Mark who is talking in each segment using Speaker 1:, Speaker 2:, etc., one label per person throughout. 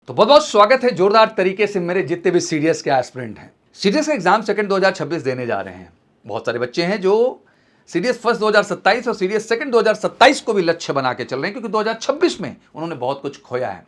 Speaker 1: तो बहुत बहुत स्वागत है जोरदार तरीके से मेरे जितने भी सीडीएस के एस्पिरेंट हैं। सीडीएस का एग्जाम सेकंड 2026 देने जा रहे हैं। बहुत सारे बच्चे हैं जो सीडीएस फर्स्ट 2027 और सीडीएस सेकंड 2027 को भी लक्ष्य बना के चल रहे हैं, क्योंकि 2026 में उन्होंने बहुत कुछ खोया है।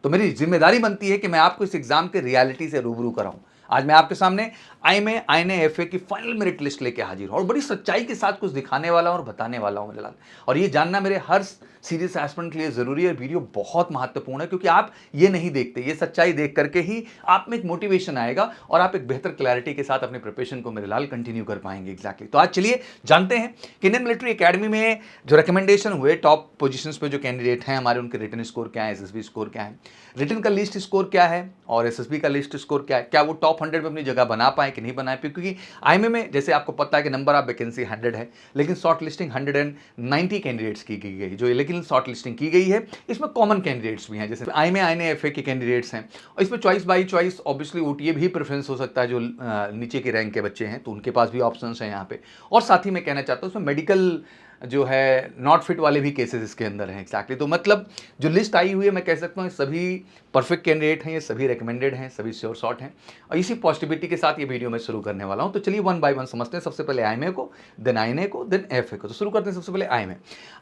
Speaker 1: तो मेरी जिम्मेदारी बनती है कि मैं आपको इस एग्जाम के रियलिटी से रूबरू कराऊं। आज मैं आपके सामने आईएमए आईएनए एफए की फाइनल मेरिट लिस्ट लेके हाजिर हूं और बड़ी सच्चाई के साथ कुछ दिखाने वाला हूं और बताने वाला हूं मेरे लाल। और ये जानना मेरे हर सीरियस एस्पिरेंट के लिए जरूरी है। वीडियो बहुत महत्वपूर्ण है, क्योंकि आप ये नहीं देखते, ये सच्चाई देख करके ही आप में एक मोटिवेशन आएगा और आप एक बेहतर क्लैरिटी के साथ अपने प्रिपरेशन को मेरे लाल कंटिन्यू कर पाएंगे। एग्जैक्टली। तो आज चलिए जानते हैं कि इंडियन मिलिट्री एकेडमी में जो रिकमेंडेशन हुए टॉप पोजीशंस पे जो कैंडिडेट हैं हमारे, उनके रिटन स्कोर क्या है, एसएसबी स्कोर क्या है, रिटन का लिस्ट स्कोर क्या है और एसएसबी का लिस्ट स्कोर क्या है, क्या वो टॉप 100 में अपनी जगह बना पाए कि नहीं बना पाए। क्योंकि आईएमए में जैसे आपको पता है कि नंबर ऑफ वैकेंसी 100 है, लेकिन शॉर्ट लिस्टिंग 190 कैंडिडेट्स की गई जो लेकिन शॉर्ट लिस्टिंग की गई है। इसमें कॉमन कैंडिडेट्स भी हैं, जैसे आईएमए आईएनए एफए के कैंडिडेट्स हैं, और इसमें choice by choice obviously OTA भी प्रेफरेंस हो सकता है जो नीचे के रैंक के बच्चे हैं, तो उनके पास भी ऑप्शंस हैं यहाँ पे। और साथ ही मैं कहना चाहता हूँ उसमें मेडिकल जो है नॉट फिट वाले भी केसेस इसके अंदर हैं। एक्जैक्टली। तो मतलब जो लिस्ट आई हुई है मैं कह सकता हूँ सभी परफेक्ट कैंडिडेट हैं, ये सभी रिकमेंडेड हैं, सभी श्योर शॉट हैं, और इसी पॉजिटिविटी के साथ ये वीडियो मैं शुरू करने वाला हूँ। तो चलिए वन बाय वन समझते हैं। सबसे पहले आईएमए को, देन आईएनए को, देन एफए को। तो शुरू करते हैं सबसे पहले आईएमए।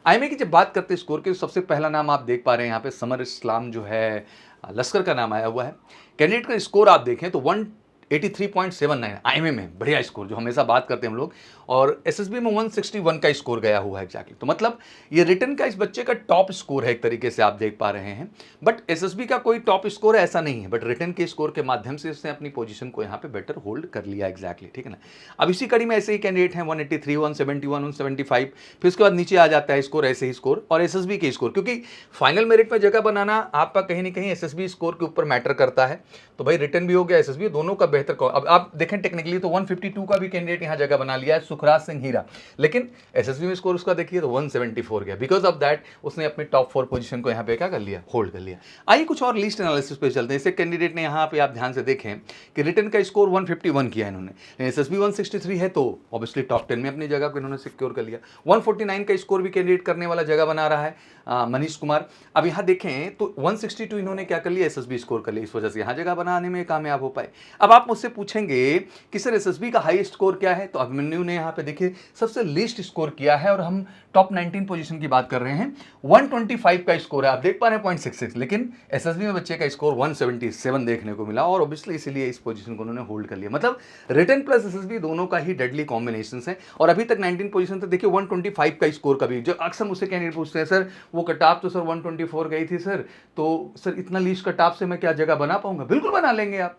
Speaker 1: आईएमए की जब बात करते हैं स्कोर के, तो सबसे पहला नाम आप देख पा रहे हैं यहाँ पे समर इस्लाम जो है लश्कर का नाम आया हुआ है। कैंडिडेट का स्कोर आप देखें तो 183.79 आईएमए में बढ़िया स्कोर, जो हमेशा बात करते हैं हम लोग, और एसएसबी में 161 का स्कोर गया हुआ है। एग्जैक्टली। तो मतलब ये रिटन का इस बच्चे का टॉप स्कोर है एक तरीके से आप देख पा रहे हैं। बट एसएसबी का कोई टॉप स्कोर है ऐसा नहीं है, बट रिटन के स्कोर के माध्यम से उसने अपनी पोजीशन को यहाँ पे बेटर होल्ड कर लिया। एग्जैक्टली। ठीक है ना। अब इसी कड़ी में ऐसे ही कैंडिडेट हैं 183, 171, 175, फिर उसके बाद नीचे आ जाता है स्कोर, ऐसे ही स्कोर और एसएसबी के स्कोर, क्योंकि फाइनल मेरिट में जगह बनाना आपका कहीं ना कहीं एसएसबी स्कोर के ऊपर मैटर करता है। तो भाई रिटन भी हो गया, एसएसबी, दोनों का बेहतर। अब आप देखें टेक्निकली तो 152 का भी कैंडिडेट यहाँ जगह बना लिया है, सुखराज सिंह हीरा, लेकिन एसएसबी में स्कोर उसका देखिए तो 174 गया। बिकॉज ऑफ दैट उसने अपने टॉप 4 पोजीशन को यहाँ पे क्या कर लिया, होल्ड कर लिया। आइए कुछ और लिस्ट एनालिसिस पे चलते हैं। इसे कैंडिडेट ने यहाँ पे आप ध्यान से देखें कि रिटन का स्कोर 151 किया इन्होंने, एसएसबी 163 है, तो ऑब्वियसली टॉप 10 में अपनी जगह को इन्होंने सिक्योर कर लिया। 149 का स्कोर भी कैंडिडेट करने वाला जगह बना रहा है मनीष कुमार। अब यहाँ देखें तो 162 इन्होंने क्या कर लिया, एसएसबी स्कोर कर लिया, इस वजह से यहाँ जगह बनाने में कामयाब हो पाए। अब आप मुझसे पूछेंगे कि सर एसएसबी का हाई स्कोर क्या है, तो अभिमन्यु ने यहाँ पे देखिए सबसे लीस्ट स्कोर किया है, और हम टॉप 19 पोजीशन की बात कर रहे हैं। 125 का स्कोर है, आप देख पा रहे हैं 0.66, लेकिन एसएसबी में बच्चे का स्कोर 177 देखने को मिला, और ऑब्वियसली इसीलिए इस पोजीशन को उन्होंने होल्ड कर लिया। मतलब रिटन प्लस एसएसबी दोनों का ही डेडली कॉम्बिनेशन है। और अभी तक 19 पोजीशन तक देखिए 125 का स्कोर का भी, जो अक्सर मुझसे कैंडिडेट पूछते हैं सर वो कटाप तो सर 124 गई थी सर, तो सर इतना लीस्ट कटाप से मैं क्या जगह बना पाऊंगा? बिल्कुल बना लेंगे आप,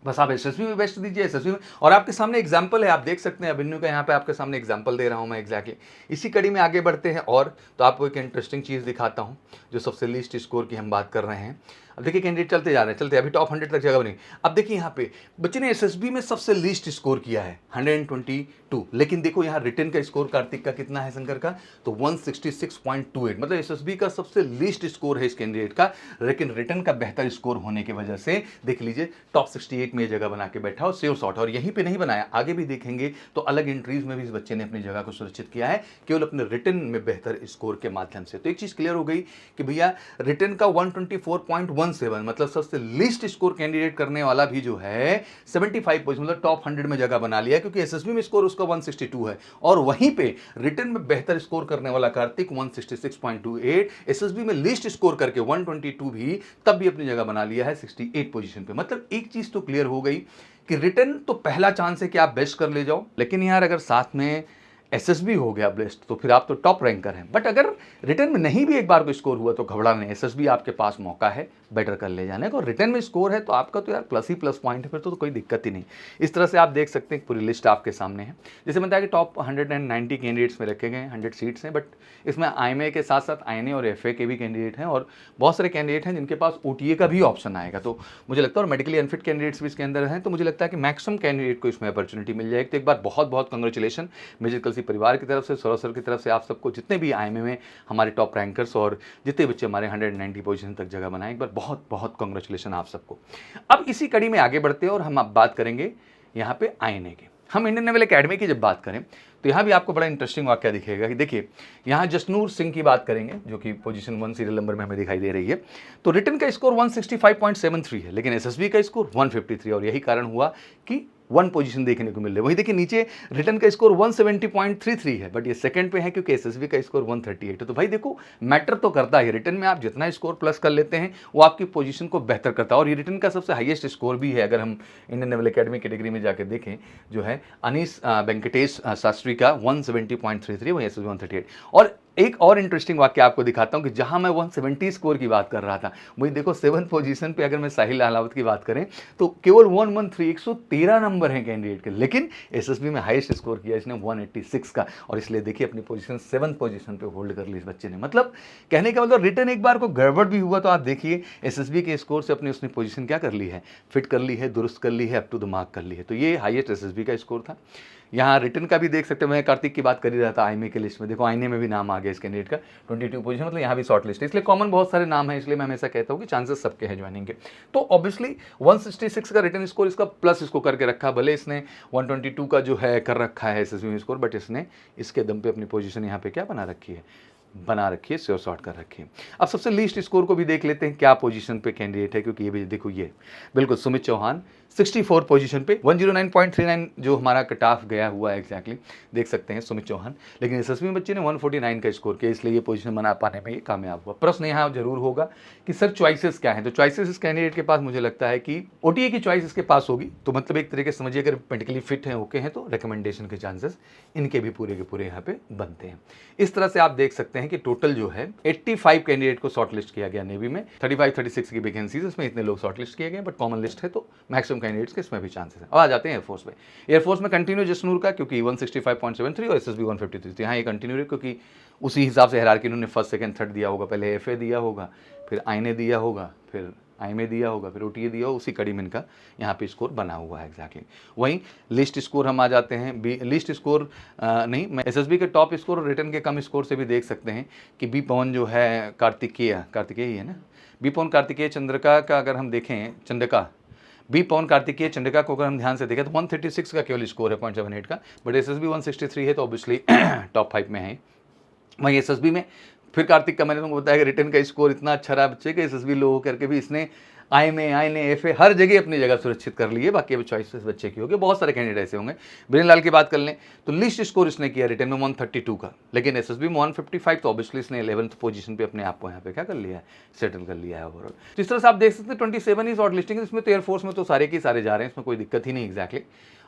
Speaker 1: बस आप एसएसबी में बेस्ट दीजिए, एसएसबी में। और आपके सामने एग्जांपल है, आप देख सकते हैं अभिन्यू का, यहाँ पे आपके सामने एग्जांपल दे रहा हूँ मैं। एग्जैक्टली। इसी कड़ी में आगे बढ़ते हैं, और तो आपको एक इंटरेस्टिंग चीज़ दिखाता हूँ जो सबसे लीस्ट स्कोर की हम बात कर रहे हैं। अब देखिए कैंडिडेट चलते जा रहे हैं, चलते अभी टॉप 100 तक जगह बनी। अब देखिए यहाँ पे बच्चे ने एसएसबी में सबसे लीस्ट स्कोर किया है 122, लेकिन देखो यहाँ रिटन का स्कोर कार्तिक का कितना है, शंकर का, तो 166.28, मतलब एसएसबी का सबसे लीस्ट स्कोर है इस कैंडिडेट का, लेकिन रिटन का बेहतर स्कोर होने की वजह से देख लीजिए टॉप 68 में जगह बना के बैठा और सेव शॉट। और यहीं पे नहीं बनाया, आगे भी देखेंगे तो अलग एंट्रीज में भी इस बच्चे ने अपनी जगह को सुरक्षित किया है, केवल अपने रिटन में बेहतर स्कोर के माध्यम से। तो एक चीज क्लियर हो गई कि भैया रिटन का 124.17, मतलब सबसे लीस्ट स्कोर कैंडिडेट करने वाला भी जो है 75 पोजीशन, मतलब टॉप 100 में जगह बना लिया, क्योंकि एसएसबी में स्कोर उसका 162 है, और वहीं पे रिटन में बेहतर स्कोर करने वाला कार्तिक 166.28, एसएसबी में लीस्ट स्कोर करके 122 भी, तब भी अपनी जगह बना लिया है 68 पोजीशन पे। मतलब एक चीज तो क्लियर हो गई कि रिटन तो पहला चांस है कि आप बेस्ट कर ले जाओ, लेकिन यार अगर साथ में एसएसबी हो गया बेस्ट तो फिर आप तो टॉप रैंकर हैं। बट अगर रिटर्न में नहीं भी एक बार को स्कोर हुआ तो घबरा नहीं, एसएसबी आपके पास मौका है बेटर कर ले जाने का, और रिटर्न में स्कोर है तो आपका तो यार प्लस ही प्लस पॉइंट है, फिर तो कोई दिक्कत ही नहीं। इस तरह से आप देख सकते हैं पूरी लिस्ट आपके सामने है। जैसे मैंने बताया कि टॉप 190 कैंडिडेट्स में रखे गए 100 सीट्स हैं, बट इसमें आईएमए के साथ साथ आईएनए और एफए के भी कैंडिडेट हैं, और बहुत सारे कैंडिडेट हैं जिनके पास ओटीए का भी ऑप्शन आएगा। तो मुझे लगता है, और मेडिकली अनफिट कैंडिडेट्स भी इसके अंदर हैं, तो मुझे लगता है कि मैक्सिमम कैंडिडेट को इसमें अपॉर्चुनिटी मिल जाएगी। तो एक बार बहुत बहुत कंग्रेचुलेशन मेजर कलसी परिवार की तरफ से, सौरभ सर की तरफ से, आप सबको, जितने भी आईएमए में हमारे टॉप रैंकर्स और जितने बच्चे हमारे 190 पोजीशन तक जगह बनाए, एक बार बहुत बहुत कांग्रेचुलेशन आप सबको। अब इसी कड़ी में आगे बढ़ते हैं और हम अब बात करेंगे यहाँ पे आईएनए के। हम इंडियन नेवल एकेडमी की जब बात करें तो यहाँ भी आपको बड़ा इंटरेस्टिंग वाक्य दिखेगा कि देखिए यहाँ जसनूर सिंह की बात करेंगे जो कि पोजीशन 1 सीरियल नंबर में हमें दिखाई दे रही है। तो रिटन का स्कोर 165.73 है, लेकिन एसएसबी का स्कोर 153, और यही कारण हुआ कि 1 पोजीशन देखने को मिल रही है। वही देखिए नीचे रिटन का स्कोर 170.33 है, बट ये सेकंड पे है क्योंकि एसएसबी का स्कोर 138 है। तो भाई देखो मैटर तो करता है, रिटन में आप जितना स्कोर प्लस कर लेते हैं वो आपकी पोजीशन को बेहतर करता है, और ये रिटन का सबसे हाईएस्ट स्कोर भी है। अगर हम इंडियन नेवल एकेडमी कैटेगरी में जाकर देखें जो है अनीस वेंकटेश शास्त्री का 170.33, वही एसएसबी 138। और एक और इंटरेस्टिंग वाक्य आपको दिखाता हूं कि जहां मैं 170 स्कोर की बात कर रहा था, वही देखो 7 पोजीशन पे अगर मैं साहिल अहलावत की बात करें तो केवल 113 नंबर है कैंडिडेट के, लेकिन एसएसबी में हाईएस्ट स्कोर किया इसने 186 का, और इसलिए देखिए अपनी पोजीशन 7 पोजीशन पे होल्ड कर ली इस बच्चे ने। मतलब कहने का मतलब रिटर्न एक बार को गड़बड़ भी हुआ तो आप देखिए एसएसबी के स्कोर से अपनी उसने पोजीशन क्या कर ली है, फिट कर ली है, दुरुस्त कर ली है, अप टू द मार्क कर ली है। तो ये हाईएस्ट एसएसबी का स्कोर था। यहाँ रिटर्न का भी देख सकते हैं, मैं कार्तिक की बात कर ही रहा था आईएमए के लिस्ट में, देखो आईएमए में भी नाम आ गया इस कैंडिडेट का 22 पोजीशन, मतलब यहाँ भी शॉर्ट लिस्ट है, इसलिए कॉमन बहुत सारे नाम है, इसलिए मैं हमेशा कहता हूँ कि चांसेस सबके हैं ज्वाइनिंग के। तो ऑब्वियसली 166 का रिटर्न स्कोर इसका प्लस इसको करके रखा, भले इसने 122 का जो है कर रखा है एसएसबी स्कोर, बट इसने इसके दम पे अपनी पोजीशन यहाँ पे क्या बना रखी है, श्योर शॉर्ट कर रखी है। अब सबसे लीस्ट स्कोर को भी देख लेते हैं क्या पोजीशन पे कैंडिडेट है, क्योंकि ये भी देखो ये बिल्कुल सुमित चौहान 64 पोजीशन पे 109.39 जो हमारा कट ऑफ गया हुआ है एग्जैक्टली देख सकते हैं सुमित चौहान, लेकिन एसएसबी बच्चे ने 149 का स्कोर किया, इसलिए ये पोजीशन बना पाने में ये कामयाब हुआ। प्रश्न यहाँ जरूर होगा कि सर चॉइसेस क्या हैं, तो चॉइसेस इस कैंडिडेट के पास मुझे लगता है कि ओटीए की चॉइस इसके पास होगी, तो मतलब एक तरीके से समझिए अगर मेडिकली फिट है, ओके हैं, तो रिकमेंडेशन के चांसेस इनके भी पूरे के पूरे यहाँ पे बनते हैं। इस तरह से आप देख सकते हैं कि टोटल जो है 85 कैंडिडेट को शॉर्टलिस्ट किया गया नेवी में, 35-36 की वैकेंसीज, इसमें इतने लोग शॉर्टलिस्ट किए गए, बट कॉमन लिस्ट है तो मैक्सिमम कैंडिडेट्स के इसमें भी चांसेस है। अब आ जाते हैं एयरफोर्स में। एयरफोर्स में कंटिन्यू जसनूर का क्योंकि 165.73 और एसएसबी 153, तो यहाँ ये कंटिन्यू है क्योंकि उसी हिसाब से हायरार्की उन्होंने फर्स्ट सेकंड थर्ड दिया होगा, पहले एफए दिया होगा, फिर आईएनए दिया होगा, फिर आईएमए दिया होगा, फिर ओटीए दिया होगा, उसी कड़ी में इनका यहाँ पे स्कोर बना हुआ है एग्जैक्टली। वहीं लिस्ट स्कोर हम आ जाते हैं, लिस्ट स्कोर नहीं, मैं एसएसबी के टॉप स्कोर और रिटर्न के कम स्कोर से भी देख सकते हैं कि बी पवन जो है कार्तिकेय ही है ना, बी पवन कार्तिकेय चंद्रिका का अगर हम देखें, चंद्रिका बी पवन कार्तिकेय चंद्रिका को अगर हम ध्यान से देखें तो 136 का केवल स्कोर है 0.78 का, बट एसएसबी 163 है, तो ऑब्वियसली टॉप 5 में है। वहीं एसएसबी में फिर कार्तिक का मैंने तुमको बताया कि रिटर्न का स्कोर इतना अच्छा रहा बच्चे के, एसएसबी लो करके भी इसने आईएमए एफए हर जगह अपनी जगह सुरक्षित कर लिए, बाकी अभी चॉइसेस बच्चे की होगी, बहुत सारे कैंडिडेट ऐसे होंगे। बिरेन की बात कर लें तो लिस्ट स्कोर इसने किया रिटर्न में 132 का, लेकिन एसएसबी में 155, तो ऑब्वियसली इसने 11th पोजीशन पे अपने आप को यहाँ पे क्या कर लिया है, सेटल कर लिया है ओवरऑल। तो इस तरह से आप देख सकते हैं 27 ही शॉर्ट लिस्टिंग, इसमें तो एयरफोर्स में तो सारे के सारे जा रहे हैं, इसमें कोई दिक्कत ही नहीं एग्जैक्टली।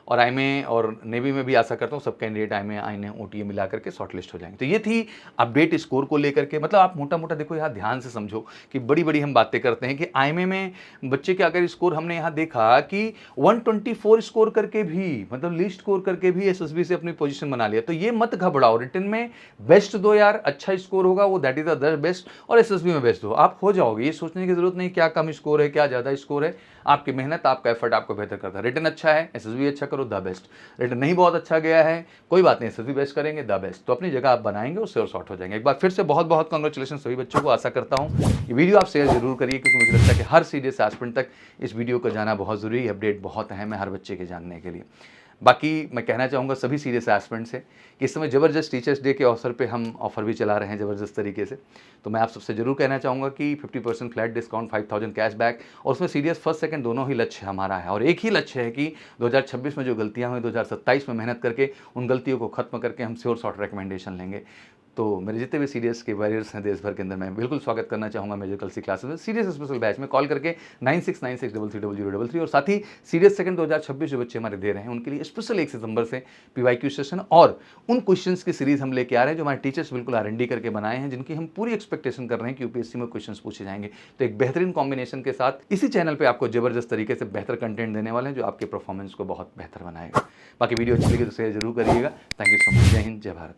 Speaker 1: और आईएमए और नेवी में भी आशा करता हूँ सब कैंडिडेट आईएमए आईएनए ओटीए मिला करके शॉर्ट लिस्ट हो जाएंगे। तो ये थी अपडेट स्कोर को लेकर के, मतलब आप मोटा मोटा देखो यहाँ ध्यान से समझो कि बड़ी बड़ी हम बातें करते हैं कि आईएमए में बच्चे के अगर स्कोर हमने यहाँ देखा कि 124 स्कोर करके भी, मतलब लिस्ट स्कोर करके भी एसएसबी से अपनी पोजीशन बना लिया, तो ये मत घबराओ, रिटर्न में बेस्ट दो यार, अच्छा स्कोर होगा वो, दैट इज द बेस्ट, और एसएसबी में बेस्ट दो, आप हो जाओगे। ये सोचने की जरूरत नहीं क्या कम स्कोर है क्या ज़्यादा स्कोर है, आपकी मेहनत आपका एफर्ट आपको बेहतर करता है। रिटर्न अच्छा है एसएसबी अच्छा करो, द बेस्ट। रिटर्न नहीं बहुत अच्छा गया है, कोई बात नहीं, एसएसबी बेस्ट करेंगे, द बेस्ट। तो अपनी जगह आप बनाएंगे, उससे और शॉर्ट हो जाएंगे। एक बार फिर से बहुत बहुत कांग्रेचुलेशन सभी बच्चों को। आशा करता हूँ ये वीडियो आप शेयर जरूर करिए, क्योंकि मुझे लगता है कि हर सीरियस एस्पिरेंट तक इस वीडियो को जाना बहुत ज़रूरी है, अपडेट बहुत अहम है हर बच्चे के जानने के लिए। बाकी मैं कहना चाहूँगा सभी सीरियस एस्पिरेंट से कि इस समय ज़बरदस्त टीचर्स डे के अवसर पे हम ऑफर भी चला रहे हैं ज़बरदस्त तरीके से, तो मैं आप सबसे जरूर कहना चाहूँगा कि 50% फ्लैट डिस्काउंट, 5000 कैशबैक, और उसमें सीरियस फर्स्ट सेकंड दोनों ही लक्ष्य हमारा है, और एक ही लक्ष्य है कि 2026 में जो गलतियाँ हुई 2027 में मेहनत करके उन गलतियों को खत्म करके हम श्योर शॉर्ट रिकमेंडेशन लेंगे। तो मेरे जितने भी सीरियस के वॉरियर्स हैं देश भर के अंदर, मैं बिल्कुल स्वागत करना चाहूँगा मेडिकल सी क्लासेस में सीरियस स्पेशल बैच में। कॉल करके 9696330033, और साथ ही सीरियस सेकंड 2026 जो बच्चे हमारे दे रहे हैं उनके लिए स्पेशल 1 सितंबर से पीवाईक्यू सेशन और उन क्वेश्चंस की सीरीज हम लेके आ रहे हैं जो हमारे टीचर्स बिल्कुल R&D करके बनाए हैं, जिनकी हम पूरी एक्सपेक्टेशन कर रहे हैं कि यूपीएससी में क्वेश्चंस पूछे जाएंगे। तो एक बेहतरीन कॉम्बिनेशन के साथ इसी चैनल पर आपको जबरदस्त तरीके से बेहतर कंटेंट देने वाले हैं जो आपके परफॉर्मेंस को बहुत बेहतर बनाएगा। बाकी वीडियो अच्छी लगी तो शेयर जरूर करिएगा। Thank you so much. जय हिंद, जय भारत।